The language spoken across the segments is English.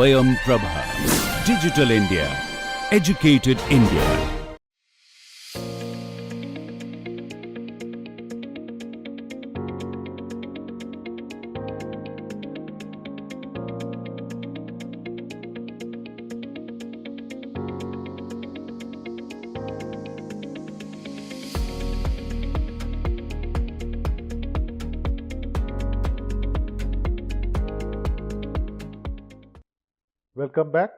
Swayam Prabha. Digital India. Educated India. Welcome back.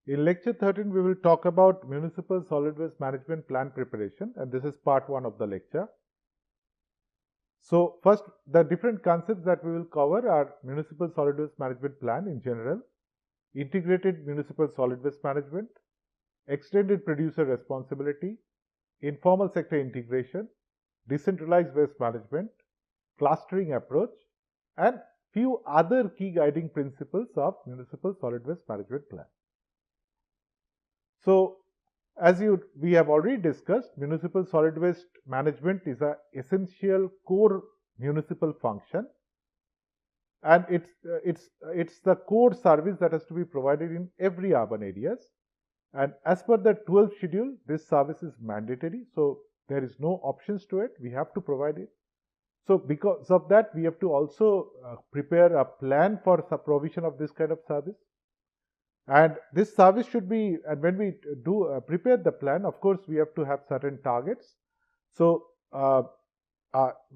In lecture 13, we will talk about Municipal Solid Waste Management Plan preparation, and this is part 1 of the lecture. So, first, the different concepts that we will cover are Municipal Solid Waste Management Plan in general, Integrated Municipal Solid Waste Management, Extended Producer Responsibility, Informal Sector Integration, Decentralized Waste Management, Clustering Approach, and few other key guiding principles of Municipal Solid Waste Management Plan. So, as we have already discussed, Municipal Solid Waste Management is an essential core municipal function, and it's the core service that has to be provided in every urban areas. And as per the 12th schedule, this service is mandatory, so there is no options to it. We have to provide it. So, because of that, we have to also prepare a plan for provision of this kind of service. And this service should be, and when we do prepare the plan, of course, we have to have certain targets. So,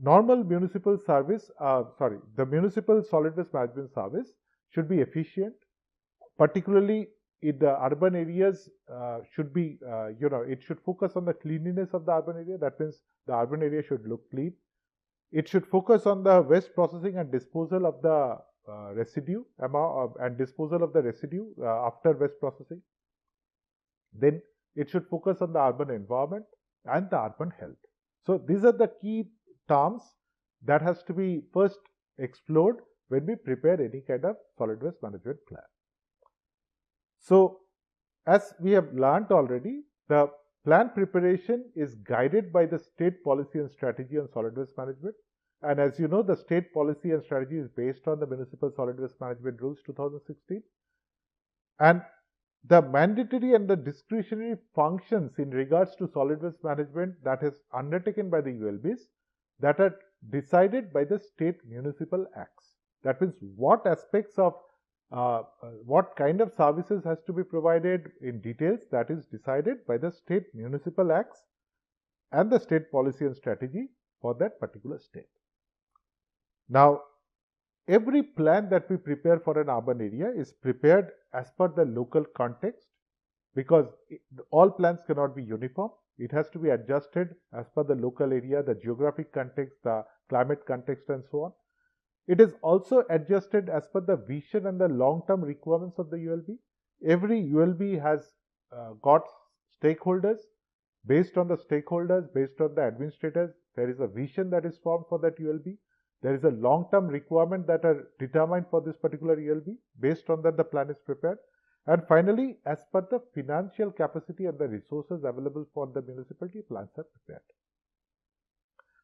normal municipal service, the municipal solid waste management service should be efficient, particularly in the urban areas. Should be, it should focus on the cleanliness of the urban area. That means the urban area should look clean. It should focus on the waste processing and disposal of the residue and disposal of the residue after waste processing. Then it should focus on the urban environment and the urban health. So these are the key terms that has to be first explored when we prepare any kind of solid waste management plan. So as we have learnt already, the plan preparation is guided by the state policy and strategy on solid waste management. And as you know, the state policy and strategy is based on the Municipal Solid Waste Management Rules 2016. And the mandatory and the discretionary functions in regards to solid waste management that is undertaken by the ULBs that are decided by the state municipal acts. That means what aspects of what kind of services has to be provided in details, that is decided by the state municipal acts and the state policy and strategy for that particular state. Now, every plan that we prepare for an urban area is prepared as per the local context, because all plans cannot be uniform. It has to be adjusted as per the local area, the geographic context, the climate context, and so on. It is also adjusted as per the vision and the long-term requirements of the ULB. Every ULB has got stakeholders. Based on the stakeholders, based on the administrators, there is a vision that is formed for that ULB. There is a long-term requirement that are determined for this particular ULB. Based on that, the plan is prepared. And finally, as per the financial capacity and the resources available for the municipality, plans are prepared.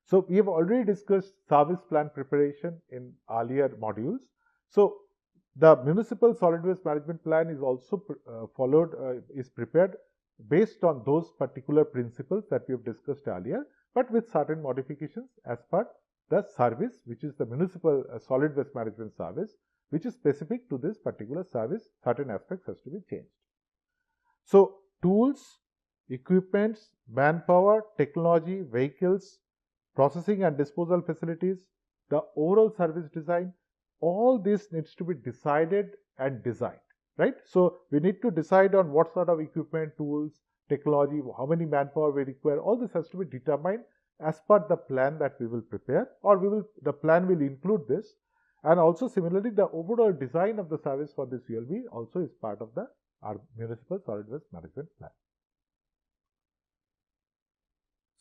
So, we have already discussed service plan preparation in earlier modules. So, the Municipal Solid Waste Management Plan is also is prepared based on those particular principles that we have discussed earlier, but with certain modifications as per the service, which is the Municipal Solid Waste Management Service, which is specific to this particular service. Certain aspects has to be changed. So, tools, equipments, manpower, technology, vehicles, processing and disposal facilities, the overall service design, all this needs to be decided and designed, right? So, we need to decide on what sort of equipment, tools, technology, how many manpower we require. All this has to be determined as per the plan that we will prepare, or the plan will include this. And also similarly, the overall design of the service for this ULB also is part of our Municipal Solid Waste Management Plan.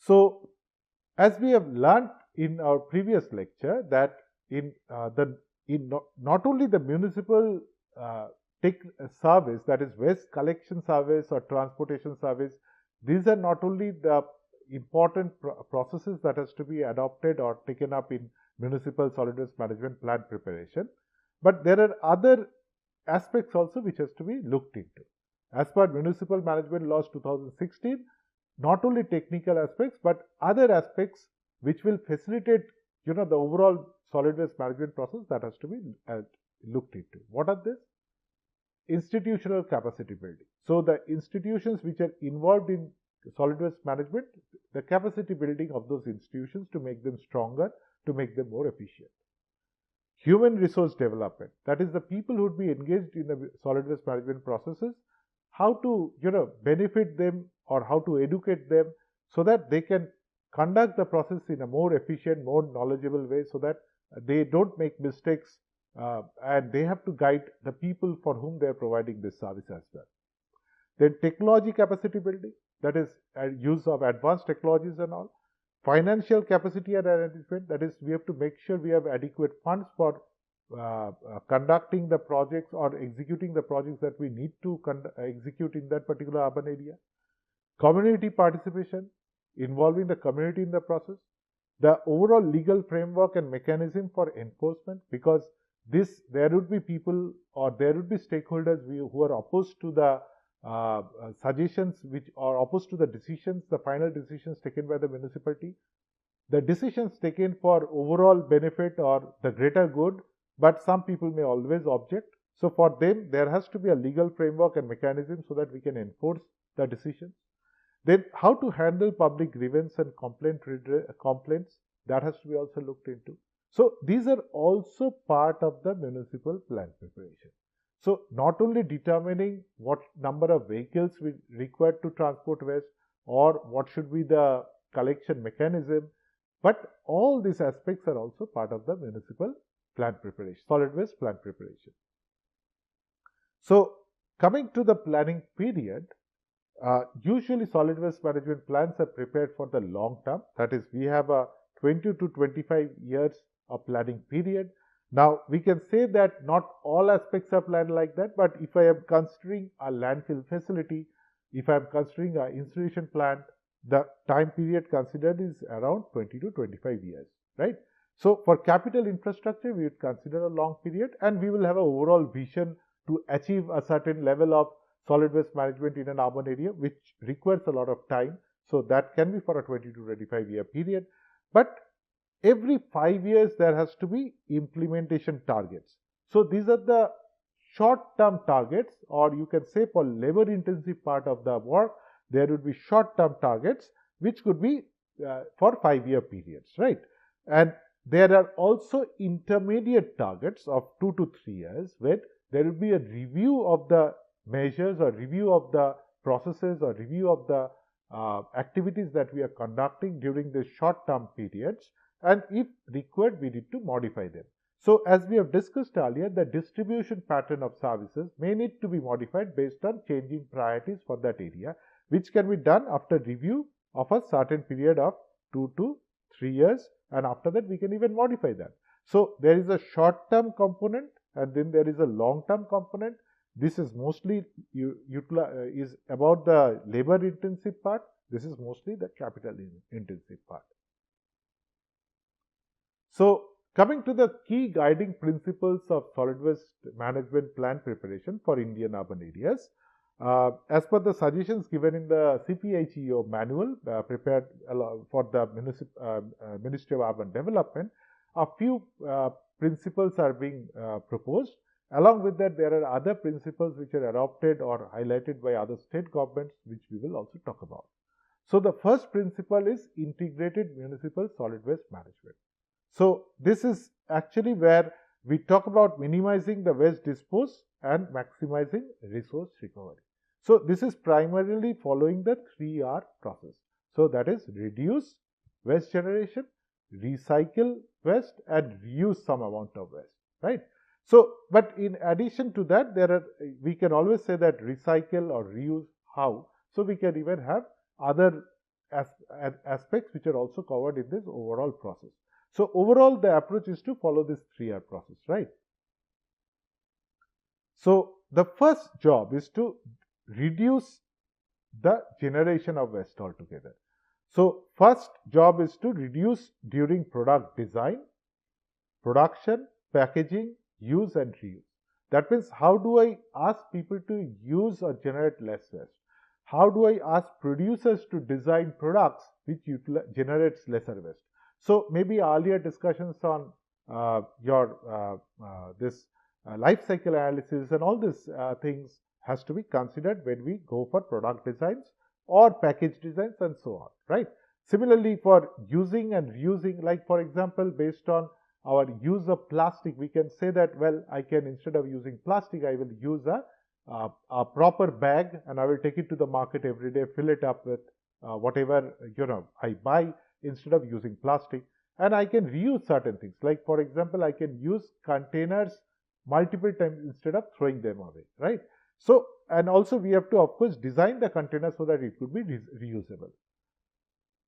So, as we have learnt in our previous lecture, that not only the municipal service, that is waste collection service or transportation service, these are not only the important processes that has to be adopted or taken up in Municipal Solid Waste Management Plan preparation, but there are other aspects also which has to be looked into. As per Municipal Management Laws 2016, not only technical aspects but other aspects which will facilitate the overall solid waste management process, that has to be looked into. What are this? Institutional capacity building. So the institutions which are involved in solid waste management, the capacity building of those institutions to make them stronger, to make them more efficient. Human resource development, that is the people who would be engaged in the solid waste management processes, how to benefit them or how to educate them so that they can conduct the process in a more efficient, more knowledgeable way, so that they don't make mistakes, and they have to guide the people for whom they are providing this service as well. Then technology capacity building, that is use of advanced technologies and all. Financial capacity and management, that is we have to make sure we have adequate funds for conducting the projects or executing the projects that we need to execute in that particular urban area. Community participation, involving the community in the process. The overall legal framework and mechanism for enforcement, because there would be people or there would be stakeholders who are opposed to the suggestions which are opposed to the decisions, the final decisions taken by the municipality, the decisions taken for overall benefit or the greater good, but some people may always object. So for them, there has to be a legal framework and mechanism so that we can enforce the decisions. Then how to handle public grievance and complaints, that has to be also looked into. So these are also part of the municipal plan preparation. So not only determining what number of vehicles we require to transport waste or what should be the collection mechanism, but all these aspects are also part of the municipal plan preparation, solid waste plan preparation. So coming to the planning period, usually solid waste management plans are prepared for the long term. That is, we have a 20 to 25 years of planning period. Now, we can say that not all aspects are planned like that, but if I am considering a landfill facility, if I am considering an incineration plant, the time period considered is around 20 to 25 years, right? So, for capital infrastructure, we would consider a long period, and we will have an overall vision to achieve a certain level of solid waste management in an urban area, which requires a lot of time. So, that can be for a 20 to 25 year period. But every 5 years, there has to be implementation targets. So, these are the short-term targets, or you can say for labor-intensive part of the work, there would be short-term targets, which could be for 5 year periods, right? And there are also intermediate targets of 2 to 3 years, where there will be a review of the measures or review of the processes or review of the activities that we are conducting during the short-term periods, and if required, we need to modify them. So, as we have discussed earlier, the distribution pattern of services may need to be modified based on changing priorities for that area, which can be done after review of a certain period of 2 to 3 years, and after that we can even modify that. So, there is a short-term component and then there is a long-term component. This is mostly is about the labor-intensive part. This is mostly the capital-intensive part. So, coming to the key guiding principles of solid waste management plan preparation for Indian urban areas, as per the suggestions given in the CPHEO manual prepared for the Ministry of Urban Development, a few principles are being proposed. Along with that, there are other principles which are adopted or highlighted by other state governments, which we will also talk about. So, the first principle is integrated municipal solid waste management. So, this is actually where we talk about minimizing the waste dispose and maximizing resource recovery. So, this is primarily following the 3R process. So, that is reduce waste generation, recycle waste and reuse some amount of waste, right? So, but in addition to that, we can always say that recycle or reuse how. So, we can even have other aspects which are also covered in this overall process. So, overall the approach is to follow this 3R process, right? So, the first job is to reduce the generation of waste altogether. So, first job is to reduce during product design, production, packaging, use and reuse. That means, how do I ask people to use or generate less waste? How do I ask producers to design products which generates lesser waste? So maybe earlier discussions on your this life cycle analysis and all these things has to be considered when we go for product designs or package designs and so on, right? Similarly, for using and reusing, like for example, based on our use of plastic, we can say that, well, I can, instead of using plastic, I will use a proper bag, and I will take it to the market every day, fill it up with whatever I buy, instead of using plastic. And I can reuse certain things, like for example, I can use containers multiple times instead of throwing them away, right? So, and also we have to, of course, design the container so that it could be reusable.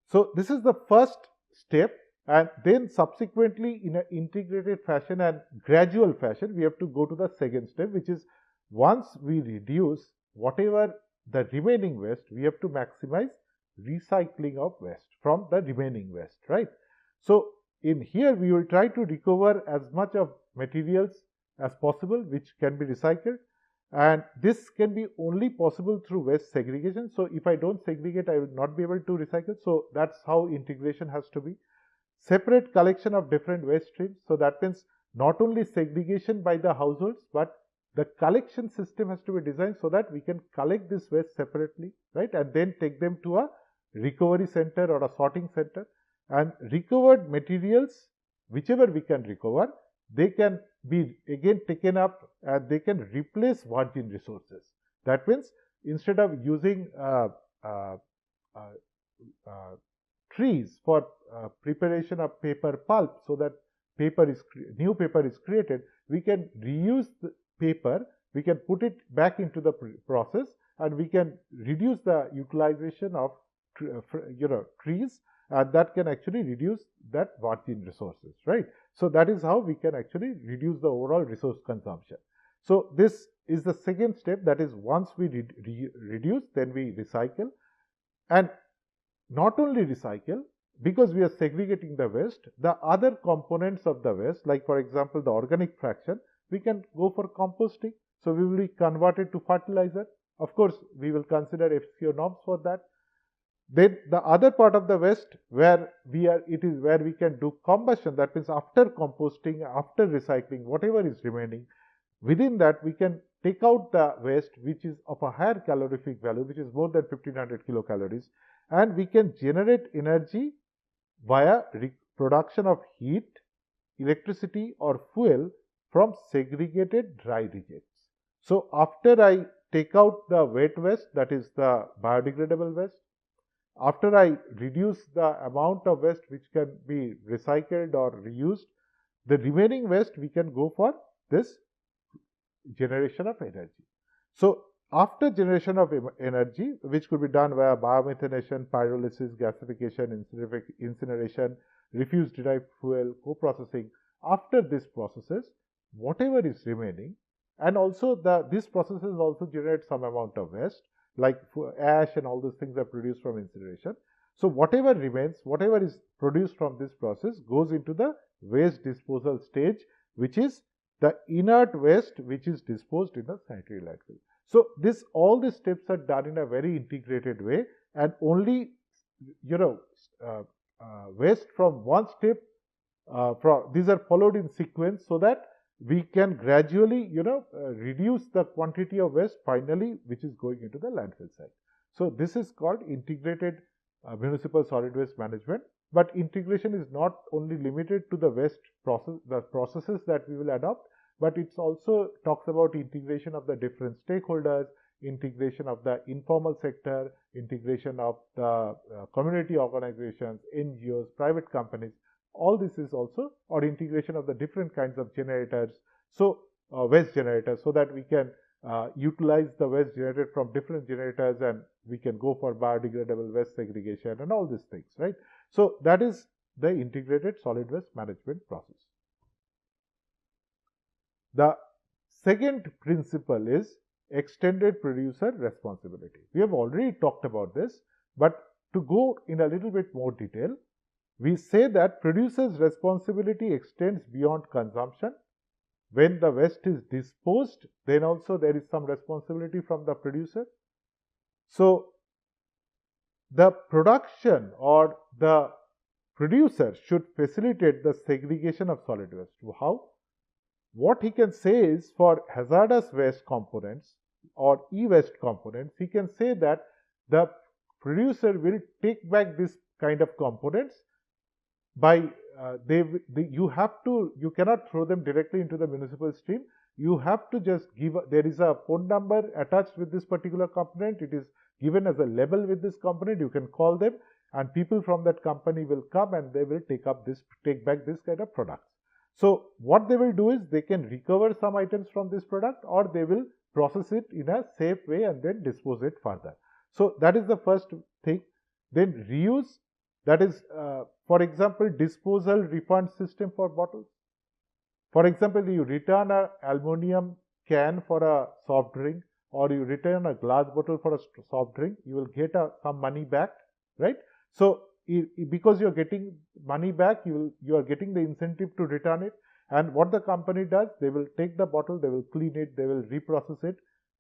So this is the first step, and then subsequently, in an integrated fashion and gradual fashion, we have to go to the second step, which is, once we reduce whatever the remaining waste, we have to maximize recycling of waste from the remaining waste, right? So in here, we will try to recover as much of materials as possible which can be recycled, and this can be only possible through waste segregation. So if I don't segregate, I will not be able to recycle. So that's how integration has to be. Separate collection of different waste streams. So that means not only segregation by the households, but the collection system has to be designed so that we can collect this waste separately, right? And then take them to a recovery center or a sorting center. And recovered materials, whichever we can recover, they can be again taken up and they can replace virgin resources. That means, instead of using trees for preparation of paper pulp, so that new paper is created, we can reuse the paper, we can put it back into the process, and we can reduce the utilization of trees, and that can actually reduce that virgin resources, right? So that is how we can actually reduce the overall resource consumption. So this is the second step, that is, once we reduce, then we recycle. And not only recycle, because we are segregating the waste, the other components of the waste, like for example the organic fraction, we can go for composting. So we will be converted to fertilizer. Of course, we will consider FCO norms for that. Then the other part of the waste where it is where we can do combustion. That means, after composting, after recycling, whatever is remaining, within that we can take out the waste which is of a higher calorific value, which is more than 1500 kilocalories, and we can generate energy via production of heat, electricity or fuel from segregated dry rejects. So after I take out the wet waste, that is the biodegradable waste, after I reduce the amount of waste which can be recycled or reused, the remaining waste we can go for this generation of energy. So after generation of energy, which could be done via biomethanation, pyrolysis, gasification, incineration, refuse derived fuel, co-processing, after these processes, whatever is remaining, and also these processes also generate some amount of waste, like ash and all those things are produced from incineration. So whatever remains, whatever is produced from this process, goes into the waste disposal stage, which is the inert waste which is disposed in the sanitary landfill. So all these steps are done in a very integrated way, and only waste from one step these are followed in sequence, so that we can gradually reduce the quantity of waste finally which is going into the landfill site. So this is called integrated municipal solid waste management. But integration is not only limited to the waste process, the processes that we will adopt, but it also talks about integration of the different stakeholders, integration of the informal sector, integration of the community organizations, NGOs, private companies. All this is also, or integration of the different kinds of generators, so waste generators, so that we can utilize the waste generated from different generators, and we can go for biodegradable waste segregation and all these things, right? So that is the integrated solid waste management process. The second principle is extended producer responsibility. We have already talked about this, but to go in a little bit more detail, we say that producer's responsibility extends beyond consumption when the waste is disposed, then also there is some responsibility from the producer. So the production or the producer should facilitate the segregation of solid waste. How? What he can say is, for hazardous waste components or e-waste components, he can say that the producer will take back this kind of components by you cannot throw them directly into the municipal stream. You have to just give there is a phone number attached with this particular component. It is given as a label with this component. You can call them, and people from that company will come and they will take back this kind of products. So what they will do is they can recover some items from this product, or they will process it in a safe way and then dispose it further. So that is the first thing. Then reuse, that is, for example, disposal refund system for bottles. For example, you return an aluminum can for a soft drink, or you return a glass bottle for a soft drink, you will get some money back, right? So because you are getting money back, you are getting the incentive to return it. And what the company does, they will take the bottle, they will clean it, they will reprocess it,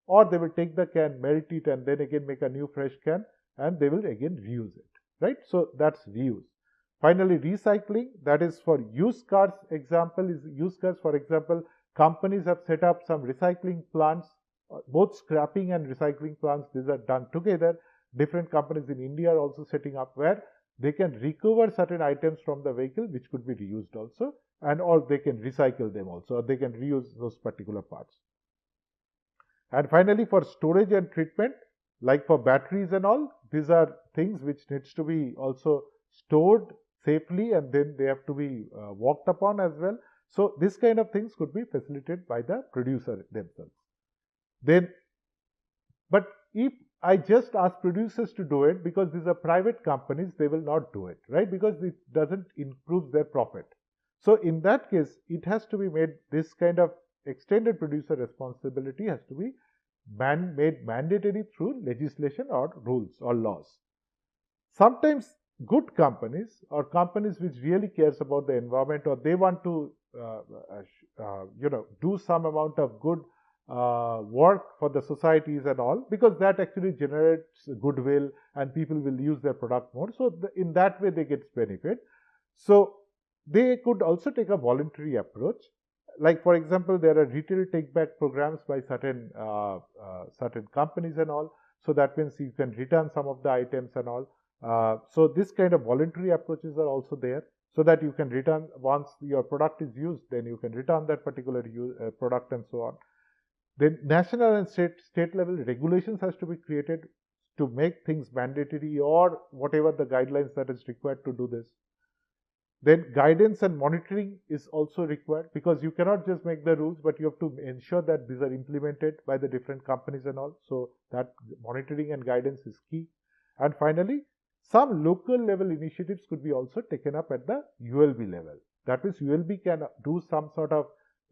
or they will take the can, melt it, and then again make a new fresh can, and they will again reuse it, right? So that's reuse. Finally, recycling, that is for used cars. Example is used cars. For example, companies have set up some recycling plants, both scrapping and recycling plants. These are done together. Different companies in India are also setting up where they can recover certain items from the vehicle which could be reused also, and or they can recycle them also, or they can reuse those particular parts. And finally, for storage and treatment, like for batteries and all, these are things which needs to be also stored safely, and then they have to be walked upon as well. So this kind of things could be facilitated by the producer themselves. Then, but if I just ask producers to do it, because these are private companies, they will not do it, right? Because it doesn't improve their profit. So in that case, it has to be made, this kind of extended producer responsibility has to be made mandatory through legislation or rules or laws. Sometimes good companies, or companies which really cares about the environment, or they want to do some amount of good work for the societies and all, because that actually generates goodwill and people will use their product more. So in that way they get benefit. So they could also take a voluntary approach. Like for example, there are retail take back programs by certain companies and all. So that means you can return some of the items and all. So this kind of voluntary approaches are also there, so that you can return once your product is used, then you can return that particular product and so on. Then national and state level regulations has to be created to make things mandatory, or whatever the guidelines that is required to do this. Then guidance and monitoring is also required, because you cannot just make the rules, but you have to ensure that these are implemented by the different companies and all. So that monitoring and guidance is key. And finally, some local level initiatives could be also taken up at the ULB level. That means ULB can do some sort of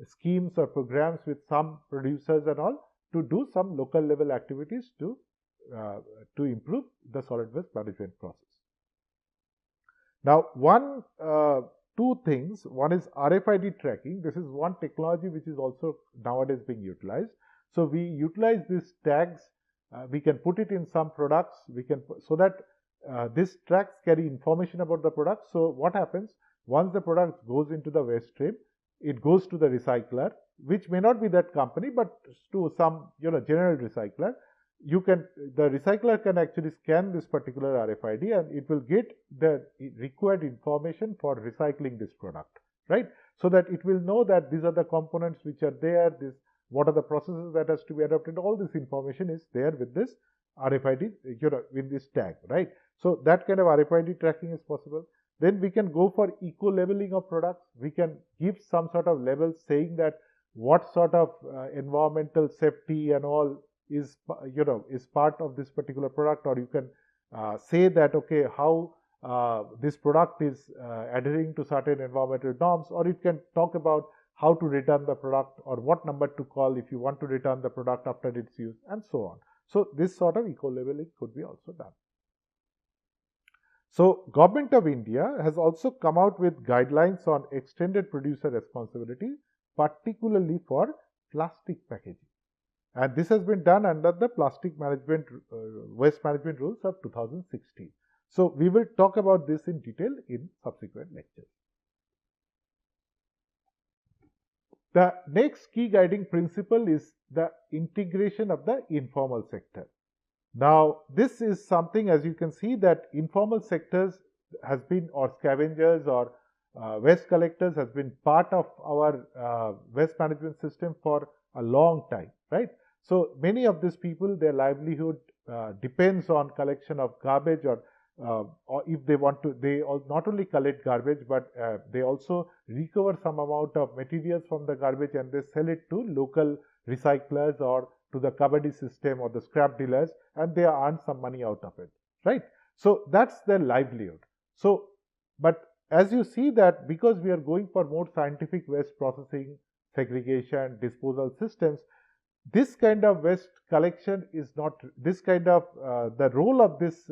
schemes or programs with some producers and all to do some local level activities to improve the solid waste management process. Now, two things. One is RFID tracking. This is one technology which is also nowadays being utilized. So we utilize these tags. We can put it in some products. So that these tags carry information about the product. So what happens once the product goes into the waste stream? It goes to the recycler, which may not be that company, but to some general recycler. The recycler can actually scan this particular RFID, and it will get the required information for recycling this product, right? So that it will know that these are the components which are there, what are the processes that has to be adopted. All this information is there with this RFID, with this tag, right? So that kind of RFID tracking is possible. Then we can go for eco-labeling of products. We can give some sort of labels saying that what sort of environmental safety and all is part of this particular product, or you can say that okay, how this product is adhering to certain environmental norms, or it can talk about how to return the product, or what number to call if you want to return the product after its use, and so on. So this sort of eco-labeling could be also done. So Government of India has also come out with guidelines on extended producer responsibility. particularly for plastic packaging. And this has been done under the plastic management waste management rules of 2016. So we will talk about this in detail in subsequent lectures. The next key guiding principle is the integration of the informal sector. Now, this is something, as you can see, that informal sectors has been, or scavengers or waste collectors has been part of our waste management system for a long time, right? So many of these people, their livelihood depends on collection of garbage, or if they want to, they not only collect garbage, but they also recover some amount of materials from the garbage and they sell it to local recyclers or to the kabaddi system or the scrap dealers, and they earn some money out of it, right? So that's their livelihood. So, but as you see that because we are going for more scientific waste processing, segregation, disposal systems, this kind of waste collection is not, this kind of the role of this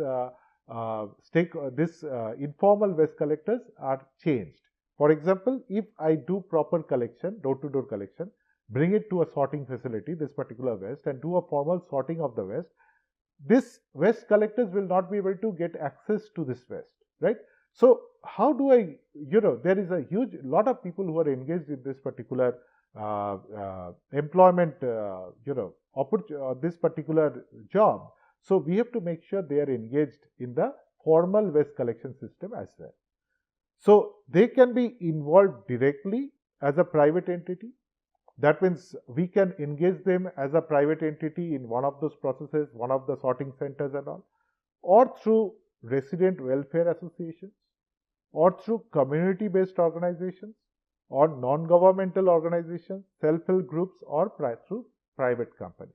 informal waste collectors are changed. For example, if I do proper collection, door-to-door collection, bring it to a sorting facility, this particular waste, and do a formal sorting of the waste, this waste collectors will not be able to get access to this waste, right? So how do I, there is a huge lot of people who are engaged in this particular employment, this particular job. So we have to make sure they are engaged in the formal waste collection system as well. So they can be involved directly as a private entity. That means we can engage them as a private entity in one of those processes, one of the sorting centers and all, or through resident welfare associations, or through community-based organizations, or non-governmental organizations, self-help groups, or through private companies.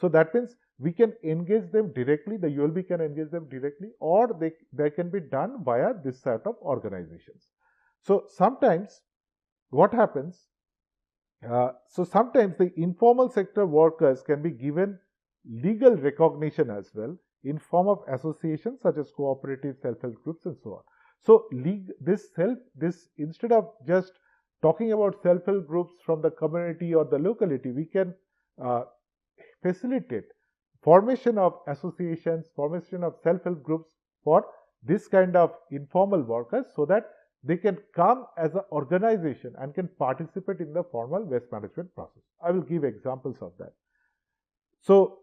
So that means we can engage them directly, the ULB can engage them directly, or they can be done via this set of organizations. So sometimes what happens, sometimes the informal sector workers can be given legal recognition as well in form of associations such as cooperative, self-help groups and so on. So this instead of just talking about self-help groups from the community or the locality, we can facilitate formation of associations, formation of self-help groups for this kind of informal workers, so that they can come as an organization and can participate in the formal waste management process. I will give examples of that. So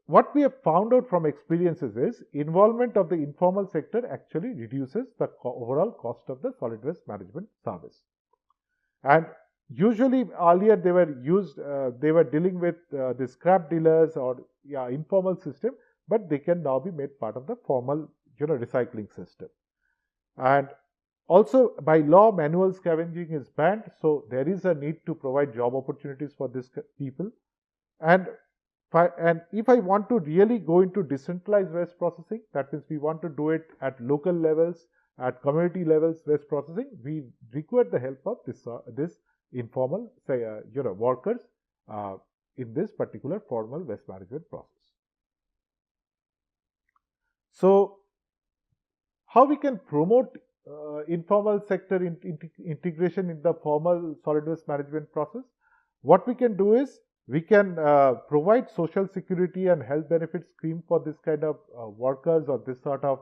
what we have found out from experiences is involvement of the informal sector actually reduces the overall cost of the solid waste management service. And usually earlier they were dealing with the scrap dealers or informal system, but they can now be made part of the formal recycling system. And also by law, manual scavenging is banned, so there is a need to provide job opportunities for these people. And if I want to really go into decentralized waste processing, that means we want to do it at local levels, at community levels waste processing, we require the help of this informal workers in this particular formal waste management process. So how we can promote informal sector integration in the formal solid waste management process? What we can do is we can provide social security and health benefit scheme for this kind of workers or this sort of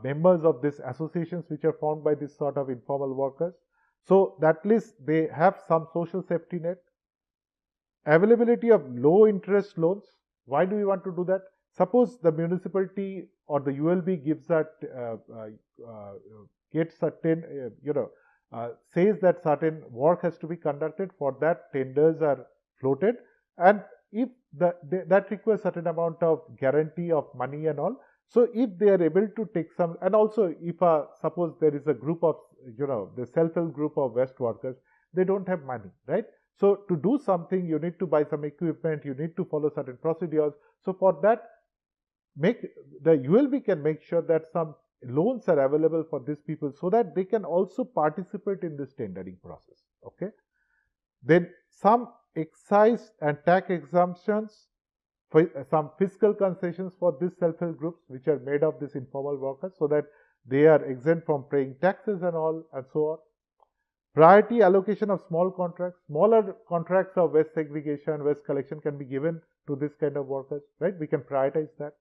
members of these associations which are formed by this sort of informal workers. So that at least they have some social safety net. Availability of low interest loans. Why do we want to do that? Suppose the municipality or the ULB gives that gets certain says that certain work has to be conducted. For that tenders are floated, and if that requires certain amount of guarantee of money and all. So if they are able to take some, and also if suppose there is a group of the self-help group of waste workers, they don't have money, right? So to do something, you need to buy some equipment, you need to follow certain procedures. So for that, the ULB can make sure that some loans are available for these people, so that they can also participate in this tendering process. Okay. Then some excise and tax exemptions, for some fiscal concessions for these self-help groups which are made of these informal workers, so that they are exempt from paying taxes and all and so on. priority allocation of small contracts, smaller contracts of waste segregation, waste collection can be given to this kind of workers, right? We can prioritize that.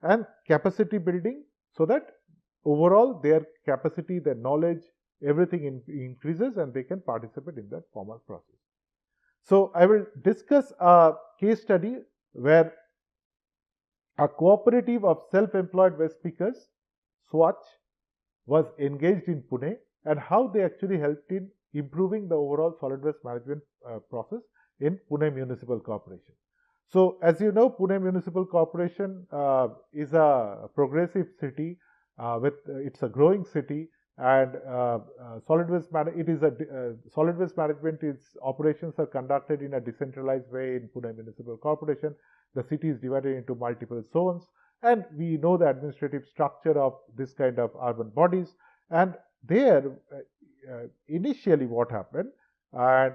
And capacity building, so that overall their capacity, their knowledge, everything increases and they can participate in that formal process. So I will discuss a case study where a cooperative of self-employed waste pickers, Swatch, was engaged in Pune, and how they actually helped in improving the overall solid waste management process in Pune Municipal Corporation. So, as you know, Pune Municipal Corporation is a progressive city it's a growing city, and solid waste solid waste management. Its operations are conducted in a decentralized way in Pune Municipal Corporation. The city is divided into multiple zones, and we know the administrative structure of this kind of urban bodies. And there, initially, what happened, and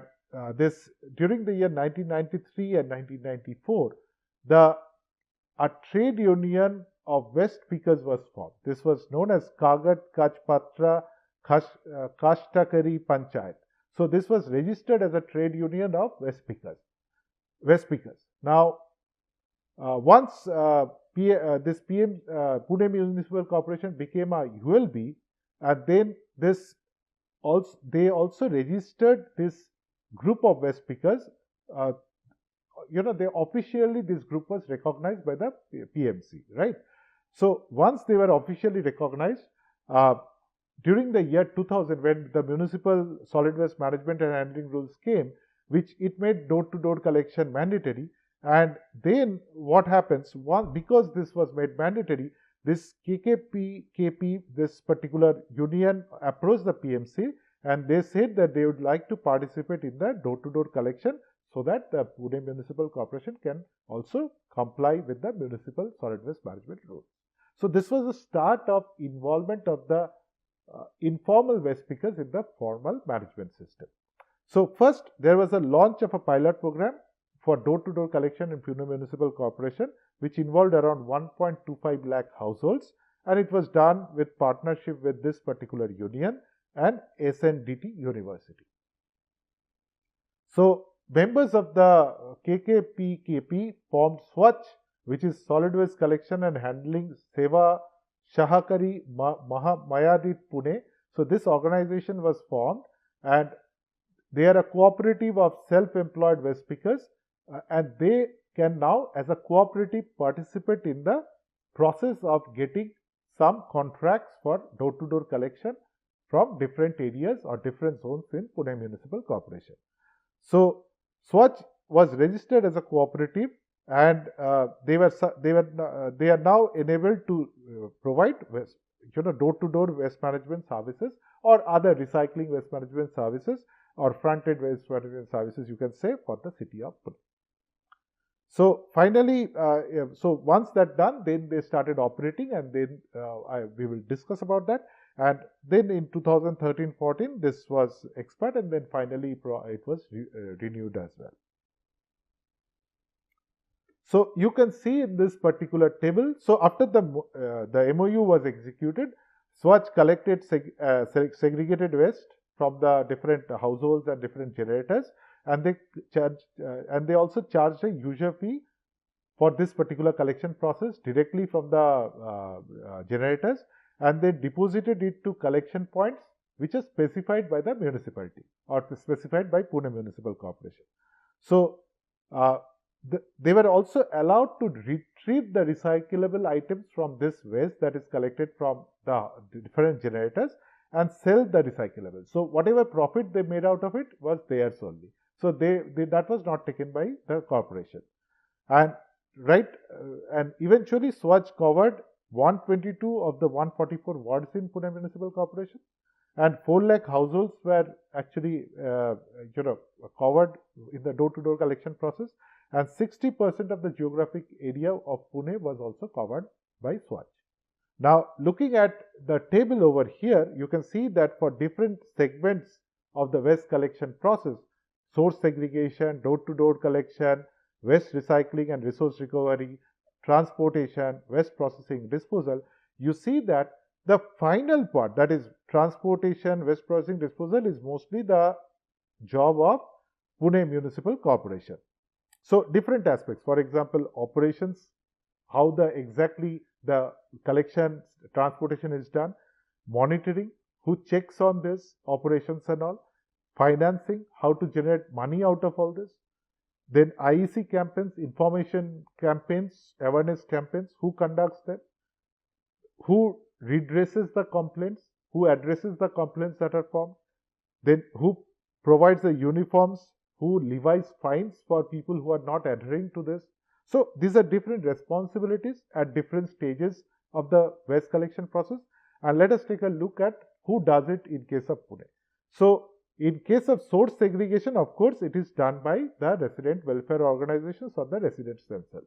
this during the year 1993 and 1994, a trade union of waste pickers was formed. This was known as Kagat Kachpatra Kashtakari Panchayat. So this was registered as a trade union of waste pickers. Now, once this Pune Municipal Corporation became a ULB, and then they also registered this group of waste pickers. Officially this group was recognized by the PMC, right? So once they were officially recognized, during the year 2000, when the municipal solid waste management and handling rules came, which it made door-to-door collection mandatory. And then what happens, because this was made mandatory, this KP, this particular union approached the PMC, and they said that they would like to participate in the door-to-door collection, so that the Pune Municipal Corporation can also comply with the municipal solid waste management rules. So this was the start of involvement of the informal waste pickers in the formal management system. So first, there was a launch of a pilot program for door-to-door collection in Pune Municipal Corporation, which involved around 1.25 lakh households, and it was done with partnership with this particular union and SNDT University. So members of the KKPKP formed Swatch, which is Solid Waste Collection and Handling Seva Shahakari Mayadit Pune. So this organization was formed, and they are a cooperative of self-employed waste pickers, and they can now, as a cooperative, participate in the process of getting some contracts for door-to-door collection from different areas or different zones in Pune Municipal Corporation. So Swatch was registered as a cooperative, and they are now enabled to provide door-to-door waste management services or other recycling waste management services or front-end waste management services, you can say, for the city of Pune. So finally, so once that done, then they started operating, and then we will discuss about that. And then in 2013-14, this was expired, and then finally it was renewed as well. So you can see in this particular table, so after the MOU was executed, Swatch collected segregated waste from the different households and different generators, and they also charged a user fee for this particular collection process directly from the generators, and they deposited it to collection points which are specified by the municipality or specified by Pune Municipal Corporation. So they were also allowed to retrieve the recyclable items from this waste that is collected from the different generators and sell the recyclables. So whatever profit they made out of it was theirs only. So that was not taken by the corporation. And and eventually Swatch covered 122 of the 144 wards in Pune Municipal Corporation, and 4 lakh households were actually covered in the door-to-door collection process, and 60% of the geographic area of Pune was also covered by Swatch. Now, looking at the table over here, you can see that for different segments of the waste collection process, source segregation, door-to-door collection, waste recycling and resource recovery, transportation, waste processing, disposal, you see that the final part, that is transportation, waste processing, disposal is mostly the job of Pune Municipal Corporation. So different aspects, for example, operations, how exactly the collection, transportation is done, monitoring, who checks on this operations and all, financing, how to generate money out of all this, then IEC campaigns, information campaigns, awareness campaigns, who conducts them, who redresses the complaints, who addresses the complaints that are formed, then who provides the uniforms, who levies fines for people who are not adhering to this. So these are different responsibilities at different stages of the waste collection process. And let us take a look at who does it in case of Pune. So in case of source segregation, of course, it is done by the resident welfare organizations or the residents themselves.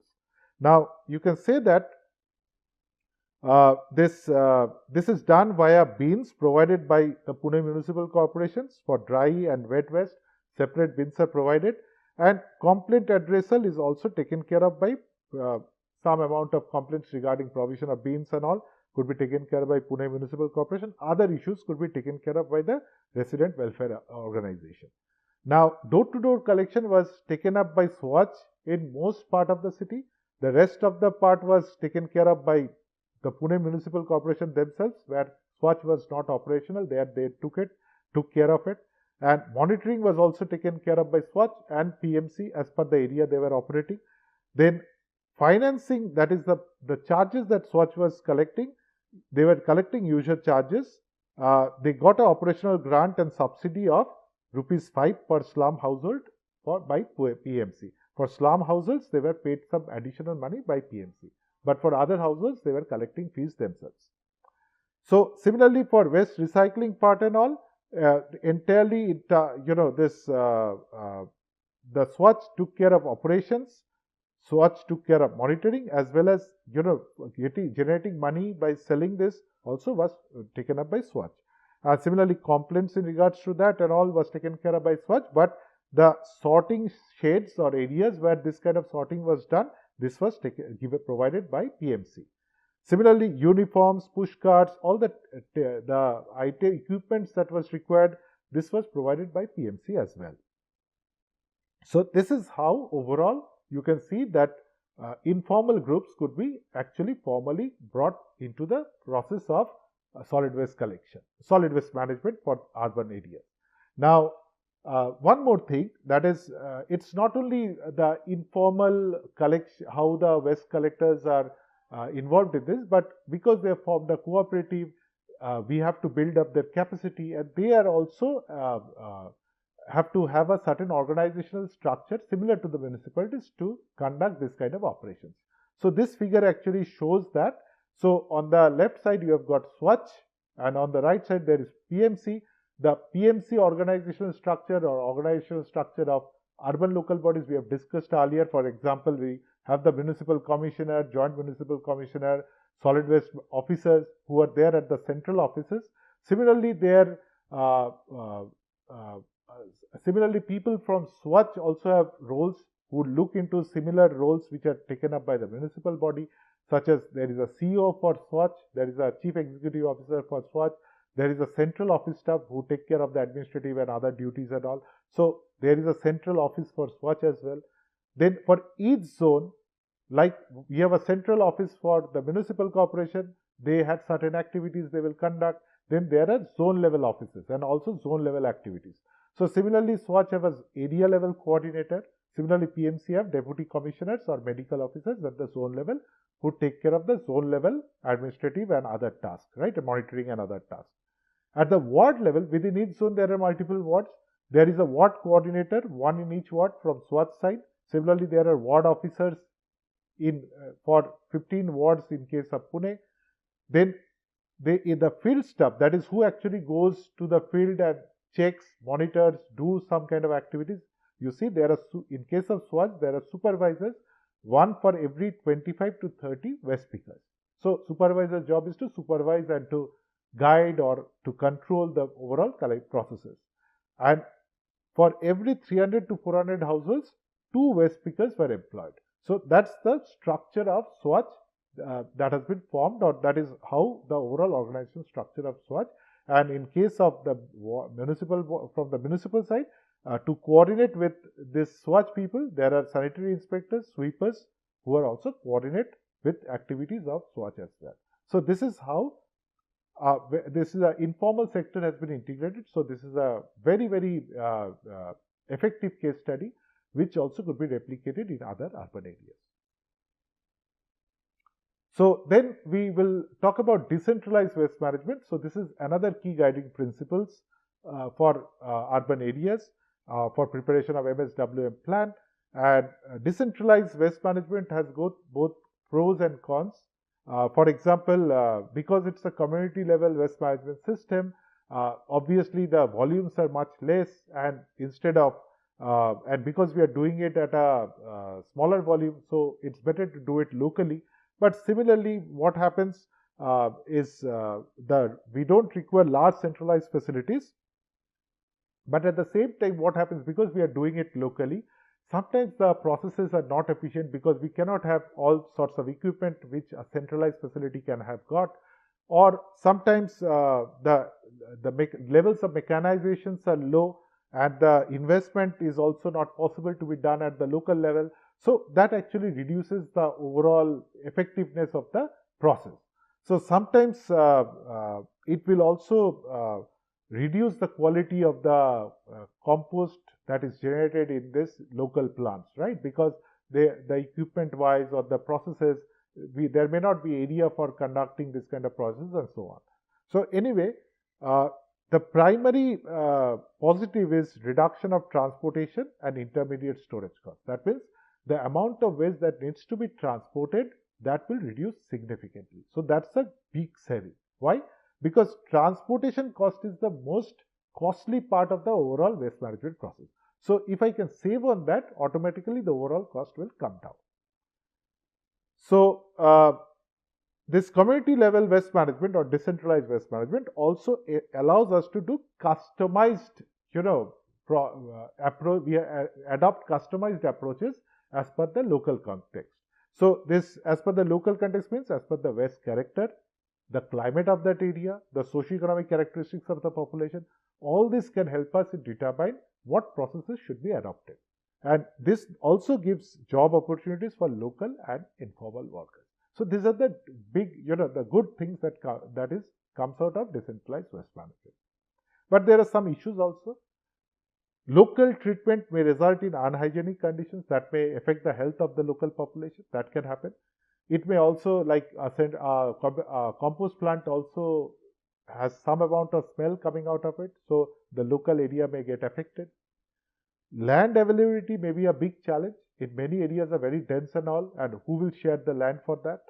Now, you can say that this is done via bins provided by the Pune Municipal Corporations for dry and wet waste. Separate bins are provided, and complaint addressal is also taken care of by some amount of complaints regarding provision of bins and all could be taken care of by Pune Municipal Corporation. Other issues could be taken care of by the resident welfare organization. Now, door-to-door collection was taken up by Swach in most part of the city. The rest of the part was taken care of by the Pune Municipal Corporation themselves, where Swach was not operational. There they took care of it. And monitoring was also taken care of by Swach and PMC as per the area they were operating. Then financing, that is the charges that Swach was collecting, they were collecting user charges. They got an operational grant and subsidy of ₹5 per slum household by PMC. For slum households, they were paid some additional money by PMC. But for other households, they were collecting fees themselves. So similarly, for waste recycling part and all, entirely, the Swach took care of operations. Swach took care of monitoring, as well as generating money by selling this also was taken up by Swach. Similarly, complaints in regards to that and all was taken care of by Swach, but the sorting sheds or areas where this kind of sorting was done, this was provided by PMC. Similarly, uniforms, push carts, all the IT equipments that was required, this was provided by PMC as well. So this is how overall you can see that informal groups could be actually formally brought into the process of solid waste collection, solid waste management for urban areas. Now, one more thing, that is, it's not only the informal collection, how the waste collectors are involved in this, but because they have formed a cooperative, we have to build up their capacity, and they are also have to have a certain organizational structure similar to the municipalities to conduct this kind of operations. So this figure actually shows that. So on the left side you have got Swach, and on the right side there is PMC. The PMC organizational structure or organizational structure of urban local bodies we have discussed earlier. For example, we have the municipal commissioner, joint municipal commissioner, solid waste officers who are there at the central offices. Similarly, people from Swach also have roles who look into similar roles which are taken up by the municipal body, such as there is a CEO for Swach, there is a chief executive officer for Swach, there is a central office staff who take care of the administrative and other duties and all. So there is a central office for Swach as well. Then for each zone, like we have a central office for the municipal corporation, they had certain activities they will conduct. Then there are zone level offices and also zone level activities. So similarly, Swach has area level coordinator. Similarly, PMC have deputy commissioners or medical officers at the zone level who take care of the zone level administrative and other tasks, right? Monitoring and other tasks. At the ward level, within each zone there are multiple wards. There is a ward coordinator, one in each ward from Swach side. Similarly, there are ward officers for 15 wards in case of Pune. Then the field staff, that is who actually goes to the field and checks, monitors, do some kind of activities. You see, there are, in case of Swach, there are supervisors, one for every 25 to 30 waste pickers. So supervisor's job is to supervise and to guide or to control the overall processes. And for every 300 to 400 households, 2 waste pickers were employed. So that's the structure of Swach that has been formed, or that is how the overall organizational structure of Swach. and in case of the from the municipal side, to coordinate with this Swachh people, there are sanitary inspectors, sweepers, who are also coordinate with activities of Swachh as well. So this is how this is an informal sector has been integrated. So this is a very, very effective case study, which also could be replicated in other urban areas. So then we will talk about decentralized waste management. So this is another key guiding principles for urban areas for preparation of MSWM plan. And decentralized waste management has both pros and cons. For example, because it's a community level waste management system, obviously the volumes are much less, and instead of and because we are doing it at a smaller volume, so it's better to do it locally. But similarly, what happens is we don't require large centralized facilities. But at the same time, what happens, because we are doing it locally, sometimes the processes are not efficient because we cannot have all sorts of equipment which a centralized facility can have got, or sometimes the levels of mechanizations are low and the investment is also not possible to be done at the local level. So that actually reduces the overall effectiveness of the process. So sometimes it will also reduce the quality of the compost that is generated in this local plants, right? Because the equipment wise or the processes, there may not be area for conducting this kind of process and so on. So anyway, the primary positive is reduction of transportation and intermediate storage costs. That means the amount of waste that needs to be transported, that will reduce significantly. So that's a big saving. Why? Because transportation cost is the most costly part of the overall waste management process. So if I can save on that, automatically the overall cost will come down. So this community level waste management or decentralized waste management also allows us to do customized, approach. We adopt customized approaches as per the local context. So this, as per the local context, means as per the waste character, the climate of that area, the socio-economic characteristics of the population. All this can help us to determine what processes should be adopted. And this also gives job opportunities for local and informal workers. So these are the big, the good things that comes out of decentralized waste management. But there are some issues also. Local treatment may result in unhygienic conditions that may affect the health of the local population. That can happen. It may also, like a compost plant also has some amount of smell coming out of it, so the local area may get affected. Land availability may be a big challenge. In many areas are very dense and all, and who will share the land for that?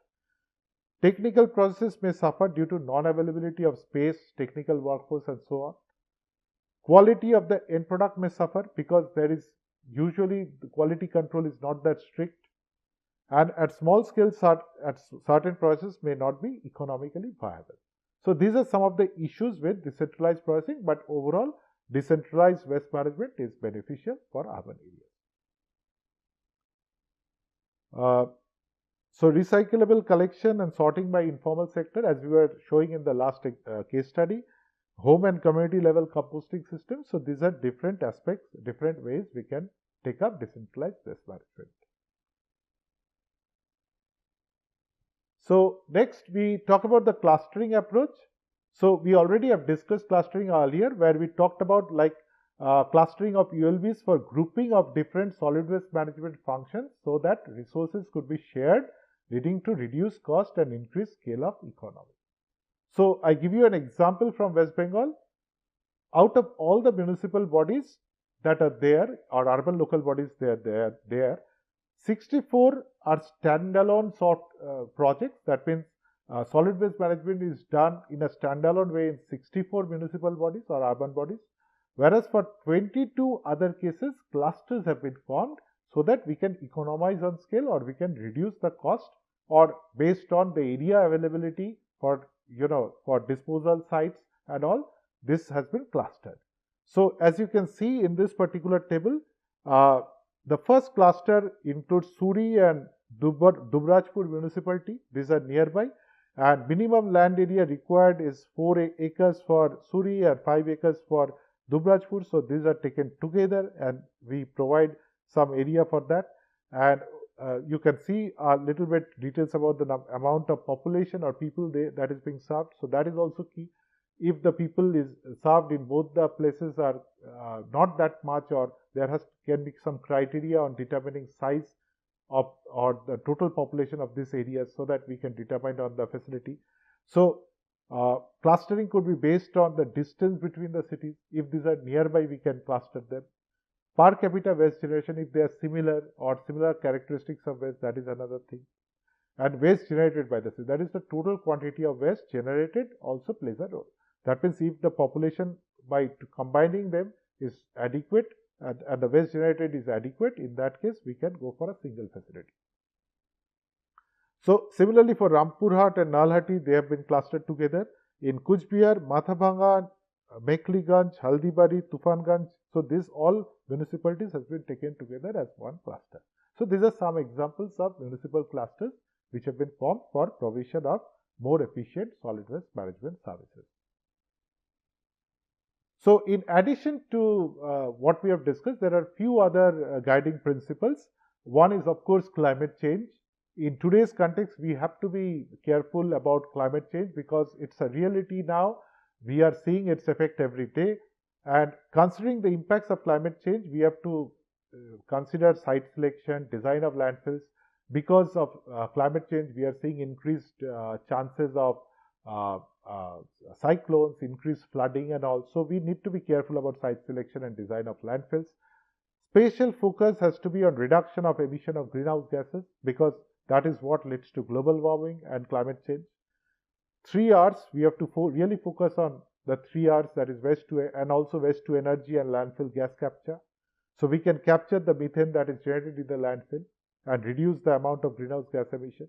Technical processes may suffer due to non-availability of space, technical workforce and so on. Quality of the end product may suffer because there is usually the quality control is not that strict. And at small scale, at certain processes may not be economically viable. So these are some of the issues with decentralized processing, but overall decentralized waste management is beneficial for urban areas. So recyclable collection and sorting by informal sector, as we were showing in the last case study, home and community level composting systems. So these are different aspects, different ways we can take up decentralized waste management. So next we talk about the clustering approach. So we already have discussed clustering earlier, where we talked about like clustering of ULBs for grouping of different solid waste management functions so that resources could be shared, leading to reduced cost and increased scale of economy. So I give you an example from West Bengal. Out of all the municipal bodies that are there, or urban local bodies there, 64 are standalone sort projects. That means solid waste management is done in a standalone way in 64 municipal bodies or urban bodies, whereas for 22 other cases, clusters have been formed so that we can economize on scale, or we can reduce the cost, or based on the area availability for for disposal sites and all, this has been clustered. So as you can see in this particular table, the first cluster includes Suri and Dubrajpur municipality. These are nearby. and minimum land area required is 4 acres for Suri and 5 acres for Dubrajpur. So these are taken together and we provide some area for that. And you can see a little bit details about the amount of population or people that is being served. So that is also key. If the people is served in both the places are not that much, or there can be some criteria on determining size of or the total population of this area, so that we can determine on the facility. So clustering could be based on the distance between the cities. If these are nearby, we can cluster them. Per capita waste generation, if they are similar or similar characteristics of waste, that is another thing. And waste generated by the city, that is the total quantity of waste generated, also plays a role. That means if the population by combining them is adequate and the waste generated is adequate, in that case we can go for a single facility. So similarly for Rampurhat and Nalhati, they have been clustered together. In Kuch Bihar, Mathapanga, Mekhliganj, Haldibari, Tufanganj, so these all municipalities has been taken together as one cluster. So these are some examples of municipal clusters which have been formed for provision of more efficient solid waste management services. So in addition to what we have discussed, there are few other guiding principles. One is of course climate change. In today's context, we have to be careful about climate change because it's a reality now. We are seeing its effect every day. And considering the impacts of climate change, we have to consider site selection, design of landfills. Because of climate change, we are seeing increased chances of cyclones, increased flooding, and also we need to be careful about site selection and design of landfills. Special focus has to be on reduction of emission of greenhouse gases because that is what leads to global warming and climate change. 3 R's, we have to really focus on the 3 R's, that is waste to and also waste to energy and landfill gas capture. So we can capture the methane that is generated in the landfill and reduce the amount of greenhouse gas emission.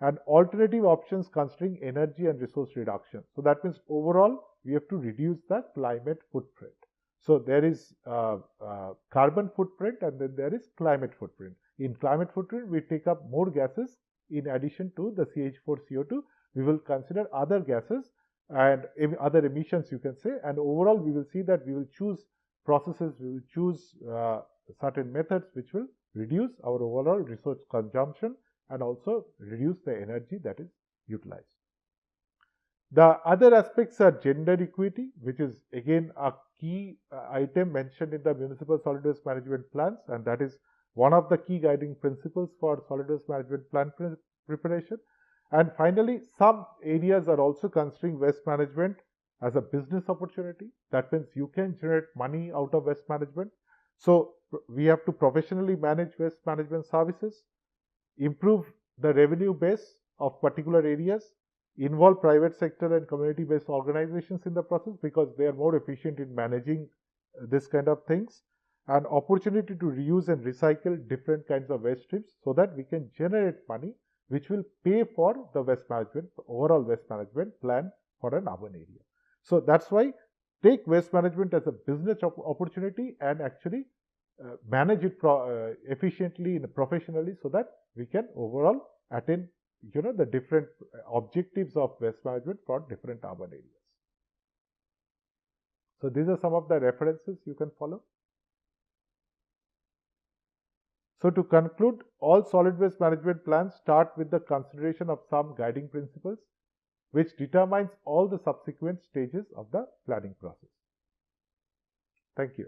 And alternative options considering energy and resource reduction. So that means overall we have to reduce the climate footprint. So there is carbon footprint and then there is climate footprint. In climate footprint, we take up more gases in addition to the CH4 CO2. We will consider other gases and other emissions, you can say, and overall we will see that we will choose processes, we will choose certain methods which will reduce our overall resource consumption and also reduce the energy that is utilized. The other aspects are gender equity, which is again a key item mentioned in the municipal solid waste management plans, and that is one of the key guiding principles for solid waste management plan preparation. And finally, some areas are also considering waste management as a business opportunity. That means you can generate money out of waste management. So we have to professionally manage waste management services, improve the revenue base of particular areas, involve private sector and community-based organizations in the process because they are more efficient in managing this kind of things, and opportunity to reuse and recycle different kinds of waste streams so that we can generate money which will pay for the waste management, overall waste management plan for an urban area. So that's why take waste management as a business opportunity and actually manage it efficiently and professionally so that we can overall attain the different objectives of waste management for different urban areas. So these are some of the references you can follow. So to conclude, all solid waste management plans start with the consideration of some guiding principles which determines all the subsequent stages of the planning process. Thank you.